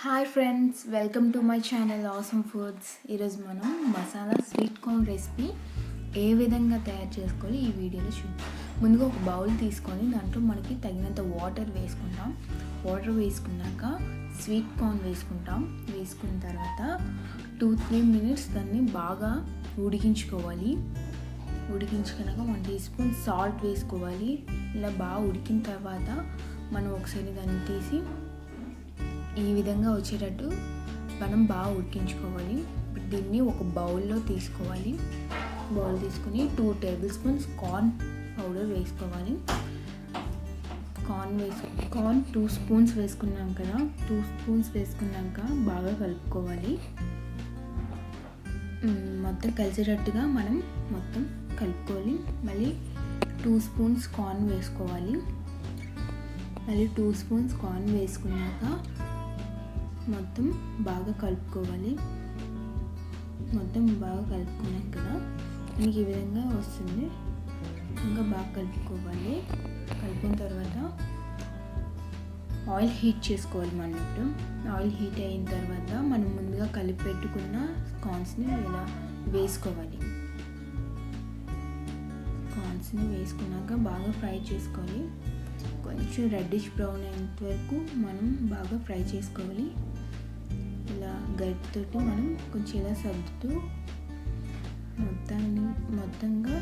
Hi friends, welcome to my channel awesome foods. ఈరోజు మనం masala sweet corn recipe ఏ విధంగా తయారు చేసుకోవాలి ఈ వీడియోలో చూద్దాం. ముందుగా ఒక బౌల్ తీసుకొని దాంట్లో మనకి తగినంత వాటర్ వేసుకుంటాం. వాటర్ వేసుకున్నాక స్వీట్ కార్న్ వేసుకున్న తర్వాత 2-3 మినిట్స్ దాన్ని బాగా ఉడికించుకోవాలి. ఉడికించుకున్నాక 1 టీ స్పూన్ సాల్ట్ వేసుకోవాలి. ఇలా బాగా ఉడికిన తర్వాత మనం ఒకసారి దాన్ని తీసి ఈ విధంగా వచ్చేటట్టు మనం బాగా ఉడికించుకోవాలి. దీన్ని ఒక బౌల్లో తీసుకోవాలి. బౌల్ తీసుకుని 2 టేబుల్ స్పూన్స్ కార్న్ పౌడర్ వేసుకోవాలి. కార్న్ 2 స్పూన్స్ వేసుకున్నాం కదా, 2 స్పూన్స్ వేసుకున్నాక బాగా కలుపుకోవాలి. మొత్తం కలిసేటట్టుగా మనం మొత్తం కలుపుకోవాలి. మళ్ళీ 2 స్పూన్స్ కార్న్ వేసుకోవాలి. మళ్ళీ 2 స్పూన్స్ కార్న్ వేసుకున్నాక మొత్తం బాగా కలుపుకోవాలి. మొత్తం బాగా కలుపుకున్నాం కదా, మనకి ఈ విధంగా వస్తుంది. ఇంకా బాగా కలుపుకోవాలి. కలిపిన తర్వాత ఆయిల్ హీట్ చేసుకోవాలి. మనం ఇప్పుడు ఆయిల్ హీట్ అయిన తర్వాత మనం ముందుగా కలిపి పెట్టుకున్న కార్న్స్ని ఇలా వేసుకోవాలి. కార్న్స్ని వేసుకున్నాక బాగా ఫ్రై చేసుకోవాలి. కొంచెం రెడ్డిష్ బ్రౌన్ అయ్యేంత వరకు మనం బాగా ఫ్రై చేసుకోవాలి. ఇలా గరిటెతోటి మనం కొంచెం ఇలా సర్దుతూ మొత్తంగా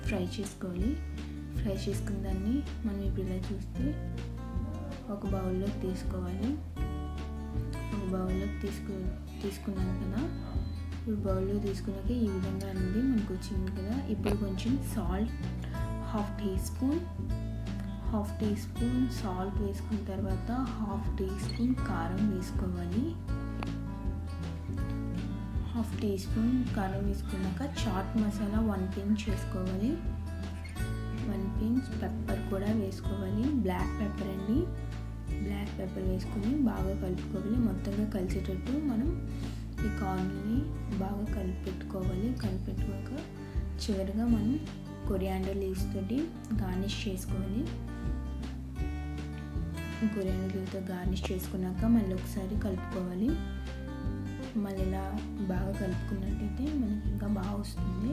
ఫ్రై చేసుకోవాలి. ఫ్రై చేసుకున్న దాన్ని మనం ఇప్పుడు ఇలా చూస్తే ఒక బౌల్లోకి తీసుకోవాలి. ఒక బౌల్లోకి తీసుకున్నాం కదా, ఇప్పుడు బౌల్లో తీసుకున్నాక ఈ విధంగా అనేది మనకు వచ్చింది కదా. ఇప్పుడు కొంచెం salt half teaspoon salt వేసుకున్న తర్వాత హాఫ్ టీ స్పూన్ కారం వేసుకోవాలి. హాఫ్ టీ స్పూన్ కారం వేసుకున్నాక చాట్ మసాలా 1 పించ్ వేసుకోవాలి. 1 పించ్ పెప్పర్ కూడా వేసుకోవాలి. బ్లాక్ పెప్పర్ అండి. బ్లాక్ పెప్పర్ వేసుకొని బాగా కలుపుకోవాలి. మొత్తంగా కలిసేటట్టు మనం ఈ కార్న్ని బాగా కలిపెట్టుకోవాలి. కలిపెట్టుకోక చివరిగా మనం కొరియాండర్ లీవ్స్ తోటి గార్నిష్ చేసుకోవాలి. కొరియాండర్ లీవ్తో గార్నిష్ చేసుకున్నాక మళ్ళీ ఒకసారి కలుపుకోవాలి. మళ్ళీ ఇలా బాగా కలుపుకున్నట్టయితే మనకి ఇంకా బాగా వస్తుంది.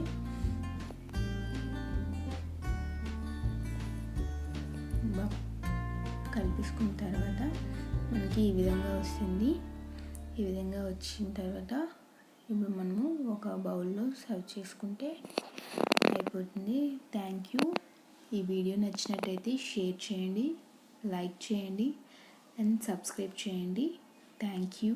బాగా కలిపేసుకున్న తర్వాత మనకి ఈ విధంగా వస్తుంది. ఈ విధంగా వచ్చిన తర్వాత ఇప్పుడు మనము ఒక బౌల్లో సర్వ్ చేసుకుంటే అయిపోతుంది. Thank you. ఈ వీడియో నచ్చినట్టయితే షేర్ చేయండి, లైక్ చేయండి అండ్ సబ్స్క్రైబ్ చేయండి. Thank you.